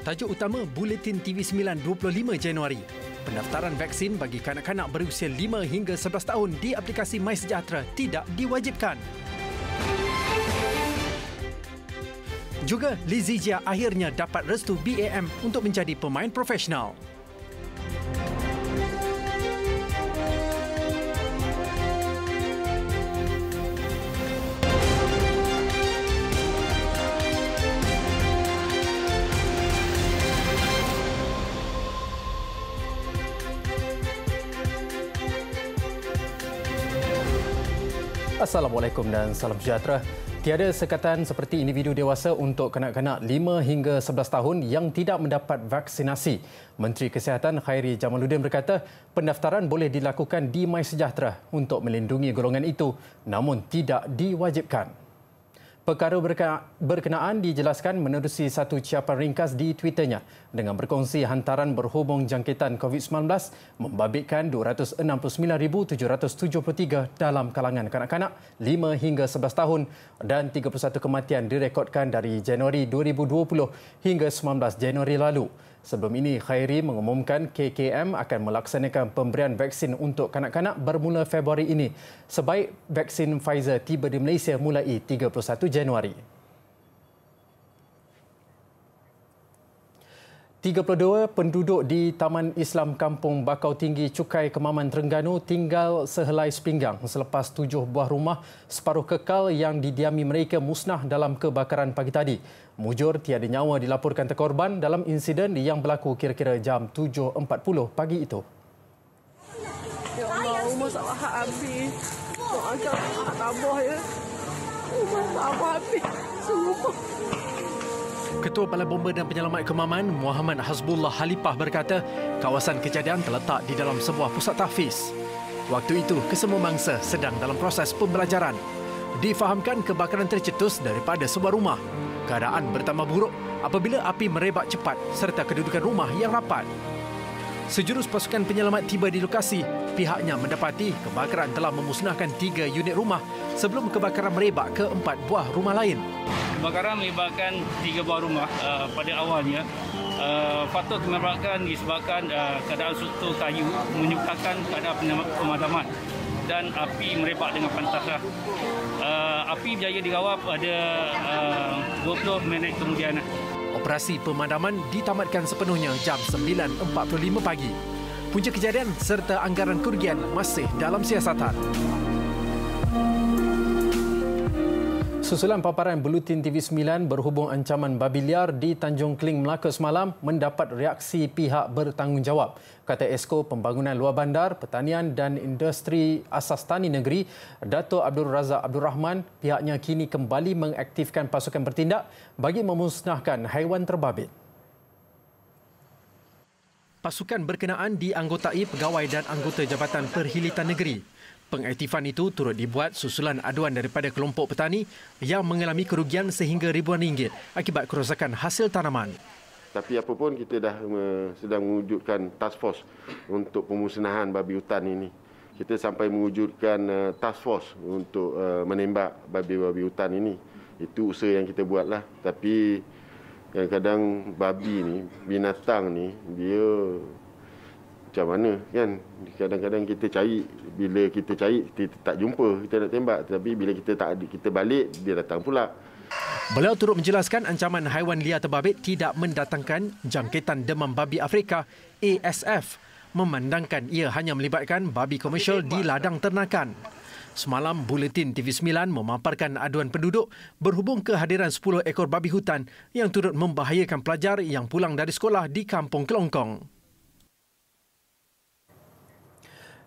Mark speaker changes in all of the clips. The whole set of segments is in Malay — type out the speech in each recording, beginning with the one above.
Speaker 1: Tajuk utama Buletin TV9 25 Januari. Pendaftaran vaksin bagi kanak-kanak berusia 5 hingga 11 tahun di aplikasi MySejahtera tidak diwajibkan. Juga Lizzie Jia akhirnya dapat restu BAM untuk menjadi pemain profesional.
Speaker 2: Assalamualaikum dan salam sejahtera. Tiada sekatan seperti individu dewasa untuk kanak-kanak 5 hingga 11 tahun yang tidak mendapat vaksinasi. Menteri Kesihatan Khairi Jamaluddin berkata, pendaftaran boleh dilakukan di MySejahtera untuk melindungi golongan itu, namun tidak diwajibkan. Perkara berkenaan dijelaskan menerusi satu ciapan ringkas di Twitternya dengan berkongsi hantaran berhubung jangkitan COVID-19 membabitkan 269,773 dalam kalangan kanak-kanak 5 hingga 11 tahun dan 31 kematian direkodkan dari Januari 2020 hingga 19 Januari lalu. Sebelum ini, Khairi mengumumkan KKM akan melaksanakan pemberian vaksin untuk kanak-kanak bermula Februari ini sebaik vaksin Pfizer tiba di Malaysia mulai 31 Januari. 32 penduduk di Taman Islam Kampung Bakau Tinggi Cukai Kemaman Terengganu tinggal sehelai sepinggang selepas 7 buah rumah separuh kekal yang didiami mereka musnah dalam kebakaran pagi tadi. Mujur tiada nyawa dilaporkan terkorban dalam insiden yang berlaku kira-kira jam 7.40 pagi itu.
Speaker 3: Ya Allah, rumah tak habis. Doakan hak tabah ya. Rumah tak habis. Semua.
Speaker 1: Ketua Balai Bomba dan Penyelamat Kemaman, Muhammad Hasbullah Halipah berkata, kawasan kejadian terletak di dalam sebuah pusat tahfiz. Waktu itu, kesemua mangsa sedang dalam proses pembelajaran. Difahamkan kebakaran tercetus daripada sebuah rumah. Keadaan bertambah buruk apabila api merebak cepat serta kedudukan rumah yang rapat. Sejurus pasukan penyelamat tiba di lokasi, pihaknya mendapati kebakaran telah memusnahkan 3 unit rumah sebelum kebakaran merebak ke 4 buah rumah lain.
Speaker 4: Kebakaran melibatkan 3 buah rumah pada awalnya. Patut menyebabkan disebabkan keadaan struktur kayu menyukarkan keadaan pemadaman dan api merebak dengan pantas. Api berjaya dikawal pada 20 minit kemudian.
Speaker 1: Operasi pemadaman ditamatkan sepenuhnya jam 9.45 pagi. Punca kejadian serta anggaran kerugian masih dalam siasatan. Susulan paparan Buletin TV9 berhubung ancaman babi liar di Tanjung Kling, Melaka semalam mendapat reaksi pihak bertanggungjawab. Kata Esko Pembangunan Luar Bandar, Pertanian dan Industri Asas Tani Negeri, Dato' Abdul Razak Abdul Rahman, pihaknya kini kembali mengaktifkan pasukan bertindak bagi memusnahkan haiwan terbabit. Pasukan berkenaan dianggotai pegawai dan anggota Jabatan Perhilitan Negeri. Pengaktifan itu turut dibuat susulan aduan daripada kelompok petani yang mengalami kerugian sehingga ribuan ringgit akibat kerosakan hasil tanaman.
Speaker 5: Tapi apapun kita dah sedang mewujudkan task force untuk pemusnahan babi hutan ini. Kita sampai mewujudkan task force untuk menembak babi-babi hutan ini. Itu usaha yang kita buatlah. Tapi kadang-kadang babi ni, binatang ni, dia macam mana kan? Kadang-kadang kita cari, bila kita cari kita tak jumpa, kita nak tembak, tapi bila kita balik dia datang pula.
Speaker 1: Beliau turut menjelaskan ancaman haiwan liar terbabit tidak mendatangkan jangkitan demam babi Afrika ASF, memandangkan ia hanya melibatkan babi komersial di ladang ternakan. Semalam, Buletin TV9 memaparkan aduan penduduk berhubung kehadiran 10 ekor babi hutan yang turut membahayakan pelajar yang pulang dari sekolah di Kampung Kelongkong.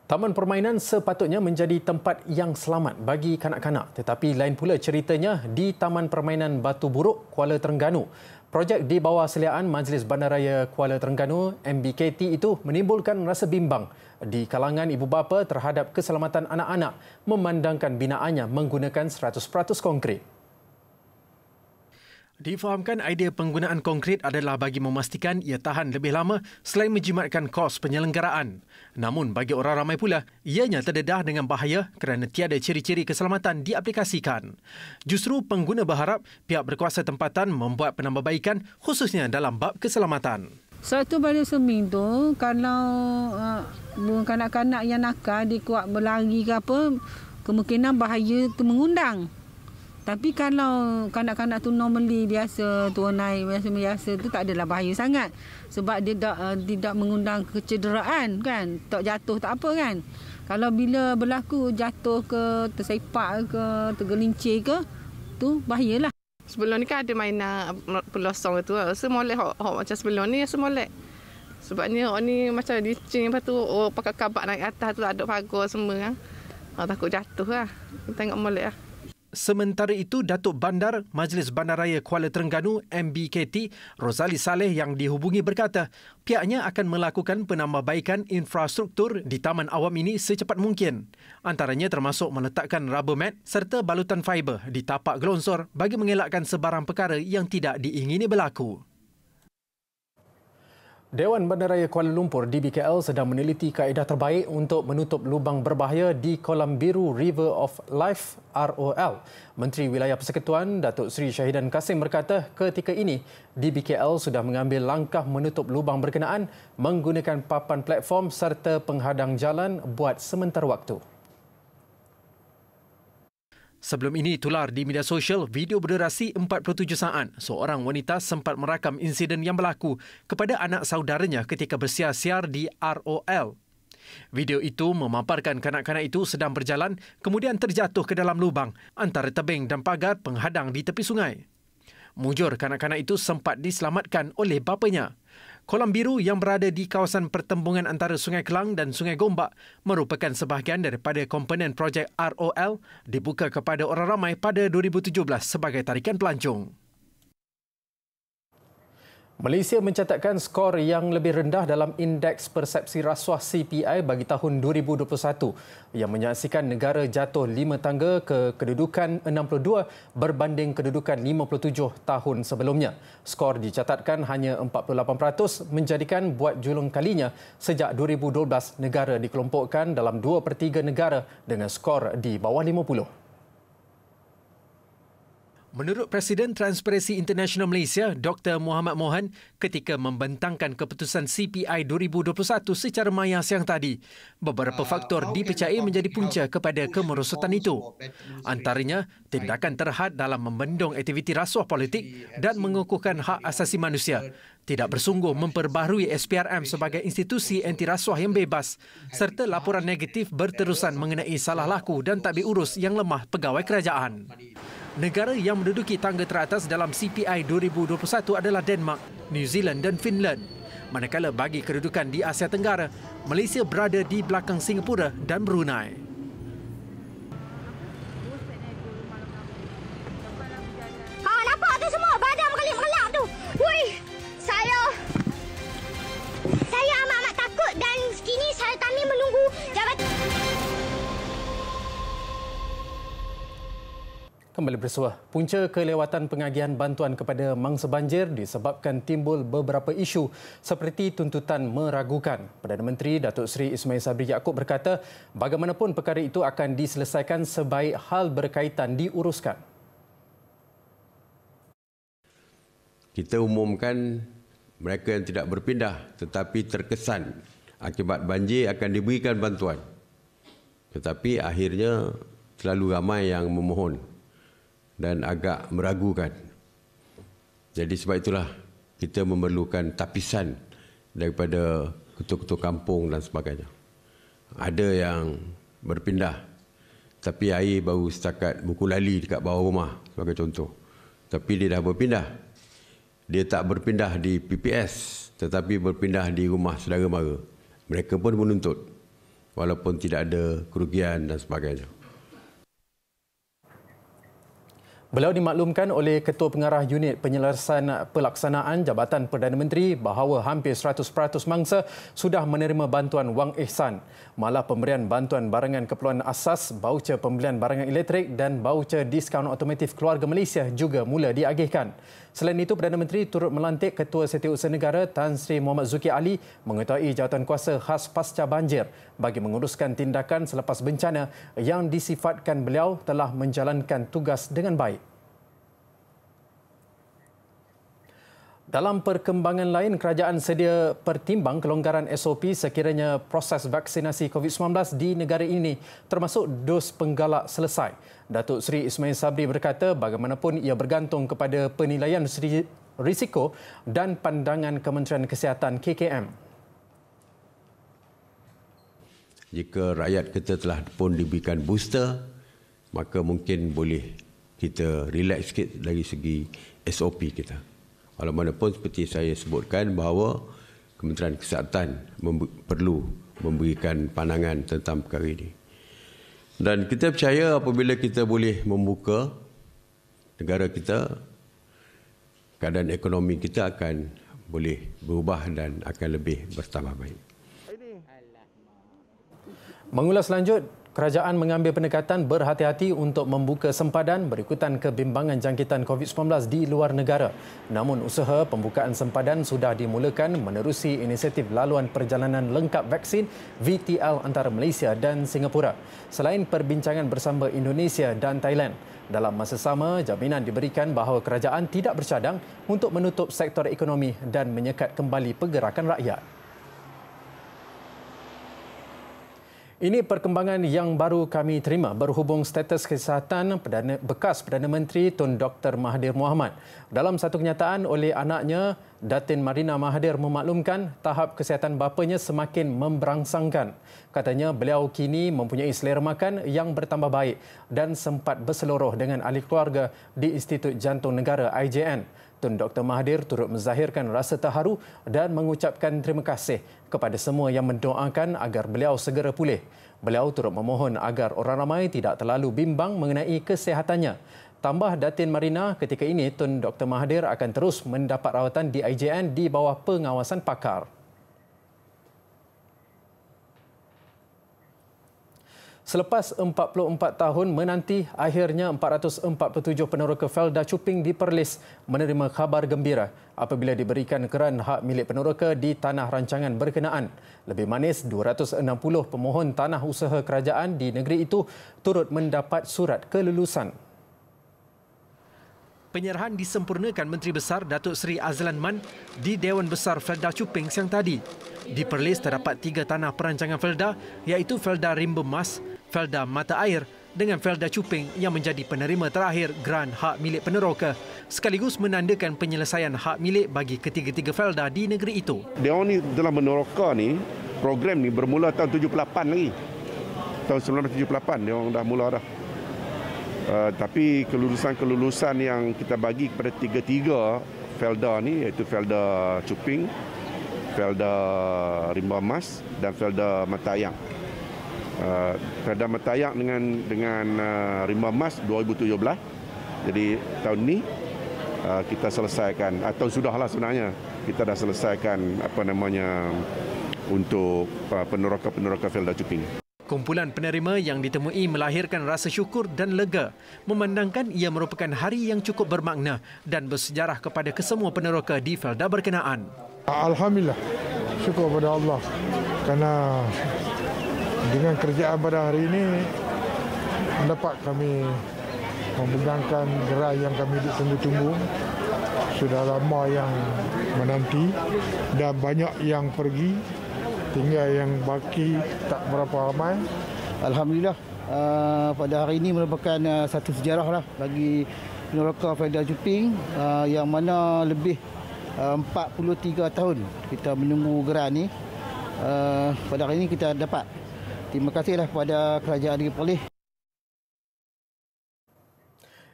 Speaker 1: Taman permainan sepatutnya menjadi tempat yang selamat bagi kanak-kanak, tetapi lain pula ceritanya di Taman Permainan Batu Buruk, Kuala Terengganu. Projek di bawah seliaan Majlis Bandaraya Kuala Terengganu MBKT itu menimbulkan rasa bimbang di kalangan ibu bapa terhadap keselamatan anak-anak memandangkan binaannya menggunakan 100% konkrit. Difahamkan idea penggunaan konkrit adalah bagi memastikan ia tahan lebih lama selain menjimatkan kos penyelenggaraan. Namun bagi orang ramai pula, ianya terdedah dengan bahaya kerana tiada ciri-ciri keselamatan diaplikasikan. Justru pengguna berharap pihak berkuasa tempatan membuat penambahbaikan khususnya dalam bab keselamatan.
Speaker 3: Satu pada seming tu, kalau kanak-kanak yang nakal dia kuat berlari ke apa, kemungkinan bahaya tu mengundang. Tapi kalau kanak-kanak tu normally biasa, turun naik biasa-biasa tu tak adalah bahaya sangat. Sebab dia tidak mengundang kecederaan kan, tak jatuh tak apa kan. Kalau bila berlaku jatuh ke, tersepak ke, tergelincir ke, tu bahayalah.
Speaker 6: Sebelum ni kan ada mainan pelosong tu. Rasa molek hok macam sebelum ni rasa molek. Sebabnya hok ni macam licin, lepas tu pakai kabak naik atas tu ada pagar semua kan. Takut jatuh lah. Tengok molek lah.
Speaker 1: Sementara itu, Datuk Bandar Majlis Bandaraya Kuala Terengganu MBKT Rozali Saleh yang dihubungi berkata pihaknya akan melakukan penambahbaikan infrastruktur di Taman Awam ini secepat mungkin. Antaranya termasuk meletakkan rubber mat serta balutan fiber di tapak gelonsor bagi mengelakkan sebarang perkara yang tidak diingini berlaku.
Speaker 2: Dewan Bandaraya Kuala Lumpur DBKL sedang meneliti kaedah terbaik untuk menutup lubang berbahaya di Kolam Biru River of Life ROL. Menteri Wilayah Persekutuan Datuk Seri Syahidan Kasim berkata ketika ini DBKL sudah mengambil langkah menutup lubang berkenaan menggunakan papan platform serta penghadang jalan buat sementara waktu.
Speaker 1: Sebelum ini tular di media sosial video berdurasi 47 saat. Seorang wanita sempat merakam insiden yang berlaku kepada anak saudaranya ketika bersiar-siar di ROL. Video itu memaparkan kanak-kanak itu sedang berjalan kemudian terjatuh ke dalam lubang antara tebing dan pagar penghadang di tepi sungai. Mujur kanak-kanak itu sempat diselamatkan oleh bapanya. Kolam biru yang berada di kawasan pertembungan antara Sungai Kelang dan Sungai Gombak merupakan sebahagian daripada komponen projek ROL dibuka kepada orang ramai pada 2017 sebagai tarikan pelancong.
Speaker 2: Malaysia mencatatkan skor yang lebih rendah dalam Indeks Persepsi Rasuah CPI bagi tahun 2021 yang menyaksikan negara jatuh 5 tangga ke kedudukan 62 berbanding kedudukan 57 tahun sebelumnya. Skor dicatatkan hanya 48% menjadikan buat julung kalinya sejak 2012 negara dikelompokkan dalam 2/3 negara dengan skor di bawah 50.
Speaker 1: Menurut Presiden Transparency International Malaysia, Dr. Muhammad Mohan, ketika membentangkan keputusan CPI 2021 secara maya siang tadi, beberapa faktor dipercayai menjadi punca kepada kemerosotan itu. Antaranya, tindakan terhad dalam membendung aktiviti rasuah politik dan mengukuhkan hak asasi manusia, tidak bersungguh memperbaharui SPRM sebagai institusi anti rasuah yang bebas, serta laporan negatif berterusan mengenai salah laku dan tadbir urus yang lemah pegawai kerajaan. Negara yang menduduki tangga teratas dalam CPI 2021 adalah Denmark, New Zealand dan Finland. Manakala bagi kedudukan di Asia Tenggara, Malaysia berada di belakang Singapura dan Brunei.
Speaker 7: Nampak tu semua badan melelap tu. Hui, saya amat takut dan kini kami menunggu jabatan.
Speaker 2: Kembali bersua, punca kelewatan pengagihan bantuan kepada mangsa banjir disebabkan timbul beberapa isu seperti tuntutan meragukan. Perdana Menteri Datuk Seri Ismail Sabri Yaakob berkata bagaimanapun perkara itu akan diselesaikan sebaik hal berkaitan diuruskan.
Speaker 8: Kita umumkan mereka yang tidak berpindah tetapi terkesan akibat banjir akan diberikan bantuan. Tetapi akhirnya terlalu ramai yang memohon dan agak meragukan. Jadi sebab itulah kita memerlukan tapisan daripada ketua-ketua kampung dan sebagainya. Ada yang berpindah, tapi air baru setakat buku lali dekat bawah rumah sebagai contoh. Tapi dia dah berpindah. Dia tak berpindah di PPS, tetapi berpindah di rumah saudara mara. Mereka pun menuntut, walaupun tidak ada kerugian dan sebagainya.
Speaker 2: Beliau dimaklumkan oleh Ketua Pengarah Unit Penyelesaian Pelaksanaan Jabatan Perdana Menteri bahawa hampir 100% mangsa sudah menerima bantuan wang ihsan. Malah pemberian bantuan barangan keperluan asas, baucer pembelian barangan elektrik dan baucer diskaun otomotif keluarga Malaysia juga mula diagihkan. Selain itu, Perdana Menteri turut melantik Ketua Setiausaha Negara Tan Sri Muhammad Zuki Ali mengetuai jawatankuasa khas pasca banjir bagi menguruskan tindakan selepas bencana yang disifatkan beliau telah menjalankan tugas dengan baik. Dalam perkembangan lain, kerajaan sedia pertimbang kelonggaran SOP sekiranya proses vaksinasi COVID-19 di negara ini termasuk dos penggalak selesai. Datuk Seri Ismail Sabri berkata bagaimanapun ia bergantung kepada penilaian risiko dan pandangan Kementerian Kesihatan KKM.
Speaker 8: Jika rakyat kita telah pun diberikan booster, maka mungkin boleh kita relax sikit dari segi SOP kita. Walaupun seperti saya sebutkan bahawa Kementerian Kesihatan perlu memberikan pandangan tentang perkara ini. Dan kita percaya apabila kita boleh membuka negara kita, keadaan ekonomi kita akan boleh berubah dan akan lebih bertambah baik.
Speaker 2: Mengulas lanjut, kerajaan mengambil pendekatan berhati-hati untuk membuka sempadan berikutan kebimbangan jangkitan COVID-19 di luar negara. Namun usaha pembukaan sempadan sudah dimulakan menerusi inisiatif laluan perjalanan lengkap vaksin VTL antara Malaysia dan Singapura. Selain perbincangan bersama Indonesia dan Thailand, dalam masa sama jaminan diberikan bahawa kerajaan tidak bercadang untuk menutup sektor ekonomi dan menyekat kembali pergerakan rakyat. Ini perkembangan yang baru kami terima berhubung status kesihatan bekas Perdana Menteri Tun Dr. Mahathir Mohamad. Dalam satu kenyataan oleh anaknya, Datin Marina Mahathir memaklumkan tahap kesihatan bapanya semakin memberangsangkan. Katanya beliau kini mempunyai selera makan yang bertambah baik dan sempat berseluruh dengan ahli keluarga di Institut Jantung Negara IJN. Tun Dr. Mahathir turut menzahirkan rasa terharu dan mengucapkan terima kasih kepada semua yang mendoakan agar beliau segera pulih. Beliau turut memohon agar orang ramai tidak terlalu bimbang mengenai kesihatannya. Tambah Datin Marina, ketika ini Tun Dr. Mahathir akan terus mendapat rawatan di IJN di bawah pengawasan pakar. Selepas 44 tahun menanti, akhirnya 447 peneroka Felda Cuping di Perlis menerima khabar gembira apabila diberikan keran hak milik peneroka di tanah rancangan berkenaan. Lebih manis, 260 pemohon tanah usaha kerajaan di negeri itu turut mendapat surat kelulusan.
Speaker 1: Penyerahan disempurnakan Menteri Besar Datuk Seri Azlan Man di Dewan Besar Felda Cuping siang tadi. Di Perlis terdapat 3 tanah perancangan Felda iaitu Felda Rimba Mas, Felda Mata Air dengan Felda Cuping yang menjadi penerima terakhir geran hak milik peneroka sekaligus menandakan penyelesaian hak milik bagi ketiga-tiga Felda di negeri itu.
Speaker 9: Dia ni dalam meneroka ni, program ni bermula tahun 78 lagi. Tahun 1978 dia orang dah mula dah. Tapi kelulusan yang kita bagi kepada tiga-tiga Felda ni iaitu Felda Cuping, Felda Rimba Mas dan Felda Matayang. Felda Matayang dengan Rimba Mas 2017. Jadi tahun ni kita selesaikan atau sudahlah sebenarnya kita dah selesaikan untuk peneroka Felda Cuping.
Speaker 1: Kumpulan penerima yang ditemui melahirkan rasa syukur dan lega memandangkan ia merupakan hari yang cukup bermakna dan bersejarah kepada kesemua peneroka di Felda berkenaan.
Speaker 10: Alhamdulillah, syukur kepada Allah kerana dengan kerjaan pada hari ini dapat kami memegangkan gerai yang kami tunggu-tunggu. Sudah lama yang menanti dan banyak yang pergi. Tinggal yang baki tak berapa ramai.
Speaker 11: Alhamdulillah, pada hari ini merupakan satu sejarah lah bagi peneroka Felda Cuping yang mana lebih 43 tahun kita menunggu geran ni. Pada hari ini kita dapat. Terima kasihlah kepada Kerajaan Negeri Perlis.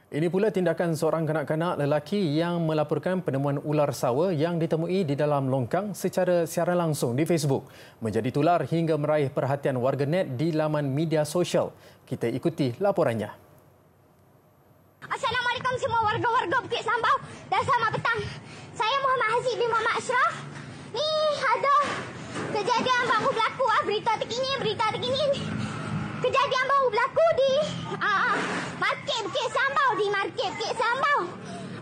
Speaker 2: Ini pula tindakan seorang kanak-kanak lelaki yang melaporkan penemuan ular sawa yang ditemui di dalam longkang secara siaran langsung di Facebook. Menjadi tular hingga meraih perhatian warganet di laman media sosial. Kita ikuti laporannya.
Speaker 7: Assalamualaikum semua warga-warga Bukit Sambau dan selamat petang. Saya Muhammad Haziq bin Muhammad Ashraf. Ni ada kejadian baru berlaku berita terkini. Kejadian baru berlaku di Market Bukit Sambau.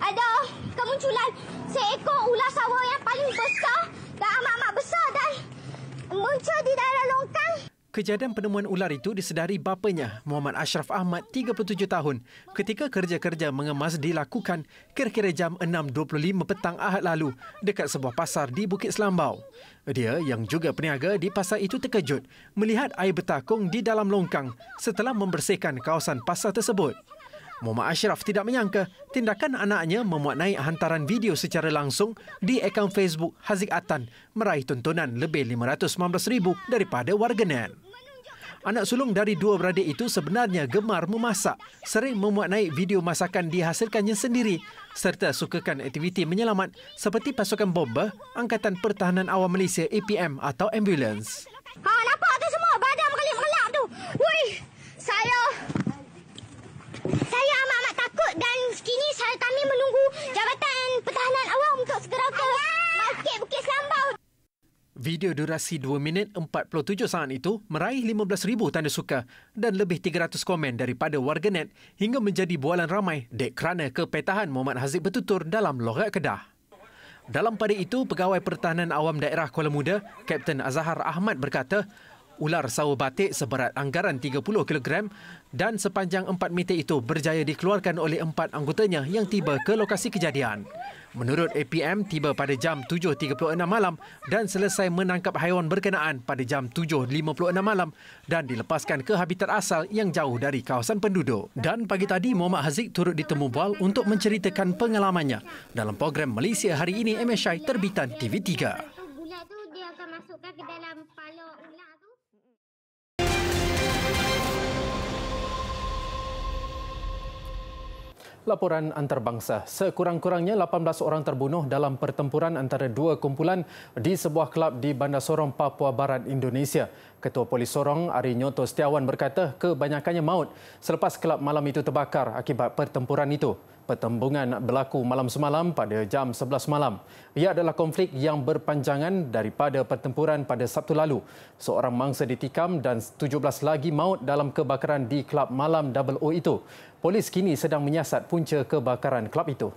Speaker 7: ada kemunculan seekor ular sawah yang paling besar dan amat-amat besar dan muncul di dalam longkang.
Speaker 1: Kejadian penemuan ular itu disedari bapanya, Muhammad Ashraf Ahmad, 37 tahun, ketika kerja-kerja mengemas dilakukan kira-kira jam 6.25 petang Ahad lalu dekat sebuah pasar di Bukit Selambau. Dia yang juga peniaga di pasar itu terkejut melihat air bertakung di dalam longkang setelah membersihkan kawasan pasar tersebut. Muhammad Ashraf tidak menyangka tindakan anaknya memuat naik hantaran video secara langsung di akaun Facebook Haziq Atan meraih tontonan lebih 519,000 daripada warganet. Anak sulung dari dua beradik itu sebenarnya gemar memasak, sering memuat naik video masakan dihasilkannya sendiri serta sukakan aktiviti menyelamat seperti pasukan bomba Angkatan Pertahanan Awam Malaysia APM atau ambulans.
Speaker 7: Nampak tu semua badan mengelap-ngelap tu. Wui, saya amat-amat takut dan kini kami menunggu Jabatan Pertahanan Awam untuk segera ke Masjid Bukit Selambau.
Speaker 1: Video durasi 2 minit 47 saat itu meraih 15,000 tanda suka dan lebih 300 komen daripada warganet hingga menjadi bualan ramai dek kerana kepetahan Muhammad Haziq bertutur dalam logat Kedah. Dalam pada itu, Pegawai Pertahanan Awam Daerah Kuala Muda, Kapten Azhar Ahmad berkata, ular sawah batik seberat anggaran 30 kg dan sepanjang 4 meter itu berjaya dikeluarkan oleh 4 anggotanya yang tiba ke lokasi kejadian. Menurut APM, tiba pada jam 7.36 malam dan selesai menangkap haiwan berkenaan pada jam 7.56 malam dan dilepaskan ke habitat asal yang jauh dari kawasan penduduk. Dan pagi tadi, Muhammad Haziq turut ditemu bual untuk menceritakan pengalamannya dalam program Malaysia Hari Ini MSI terbitan TV3.
Speaker 7: Gula tu dia akan masukkan ke dalam kepala ular tu.
Speaker 2: Laporan antarabangsa. Sekurang-kurangnya 18 orang terbunuh dalam pertempuran antara dua kumpulan di sebuah kelab di Bandar Sorong, Papua Barat, Indonesia. Ketua Polis Sorong, Ari Nyoto Setiawan berkata kebanyakannya maut selepas kelab malam itu terbakar akibat pertempuran itu. Pertembungan berlaku malam semalam pada jam 11 malam. Ia adalah konflik yang berpanjangan daripada pertempuran pada Sabtu lalu. Seorang mangsa ditikam dan 17 lagi maut dalam kebakaran di kelab malam Double O itu. Polis kini sedang menyiasat punca kebakaran kelab itu.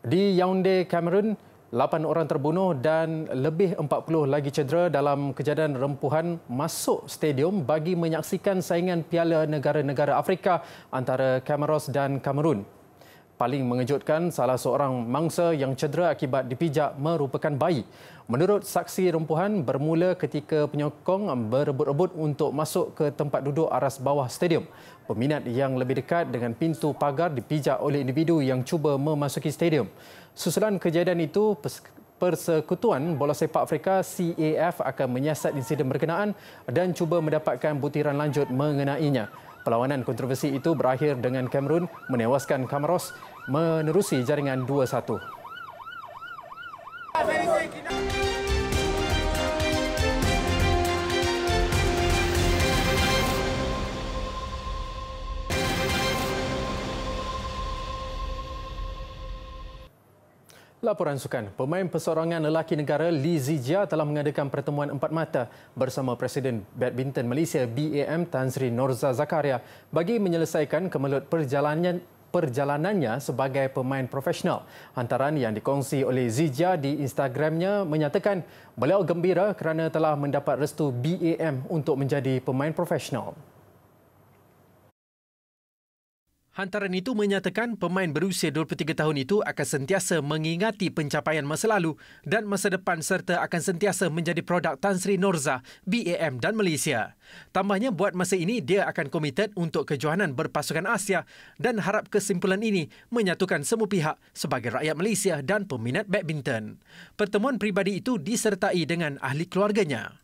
Speaker 2: Di Yaounde, Kamerun, 8 orang terbunuh dan lebih 40 lagi cedera dalam kejadian rempuhan masuk stadium bagi menyaksikan saingan Piala Negara-Negara Afrika antara Comoros dan Kamerun. Paling mengejutkan, salah seorang mangsa yang cedera akibat dipijak merupakan bayi. Menurut saksi, rempuhan bermula ketika penyokong berebut-rebut untuk masuk ke tempat duduk aras bawah stadium. Peminat yang lebih dekat dengan pintu pagar dipijak oleh individu yang cuba memasuki stadium. Susulan kejadian itu, Persekutuan Bola Sepak Afrika CAF akan menyiasat insiden berkenaan dan cuba mendapatkan butiran lanjut mengenainya. Perlawanan kontroversi itu berakhir dengan Kamerun menewaskan Comoros menerusi jaringan 2-1. Laporan sukan. Pemain perseorangan lelaki negara Lee Zijia telah mengadakan pertemuan empat mata bersama Presiden Badminton Malaysia BAM Tan Sri Norza Zakaria bagi menyelesaikan kemelut perjalanannya sebagai pemain profesional. Hantaran yang dikongsi oleh Zijia di Instagramnya menyatakan beliau gembira kerana telah mendapat restu BAM untuk menjadi pemain profesional.
Speaker 1: Hantaran itu menyatakan pemain berusia 23 tahun itu akan sentiasa mengingati pencapaian masa lalu dan masa depan serta akan sentiasa menjadi produk Tan Sri Norza, BAM dan Malaysia. Tambahnya, buat masa ini dia akan komited untuk kejohanan berpasukan Asia dan harap kesimpulan ini menyatukan semua pihak sebagai rakyat Malaysia dan peminat badminton. Pertemuan peribadi itu disertai dengan ahli keluarganya.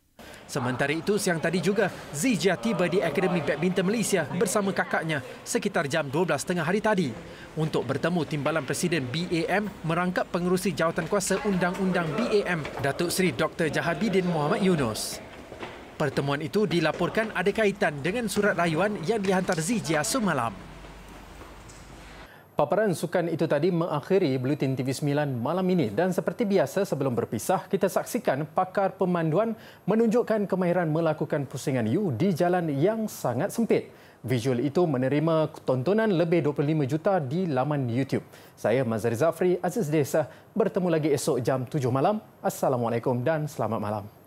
Speaker 1: Sementara itu, siang tadi juga, Zijia tiba di Akademi Badminton Malaysia bersama kakaknya sekitar jam 12.30 hari tadi untuk bertemu Timbalan Presiden BAM merangkap pengerusi Jawatankuasa Undang-Undang BAM, Datuk Seri Dr. Jahabidin Muhammad Yunus. Pertemuan itu dilaporkan ada kaitan dengan surat rayuan yang dihantar Zijia semalam.
Speaker 2: Paparan sukan itu tadi mengakhiri Buletin TV9 malam ini dan seperti biasa sebelum berpisah kita saksikan pakar pemanduan menunjukkan kemahiran melakukan pusingan U di jalan yang sangat sempit. Visual itu menerima tontonan lebih 25 juta di laman YouTube. Saya Mazhari Zafri, Aziz Desa, bertemu lagi esok jam 7 malam. Assalamualaikum dan selamat malam.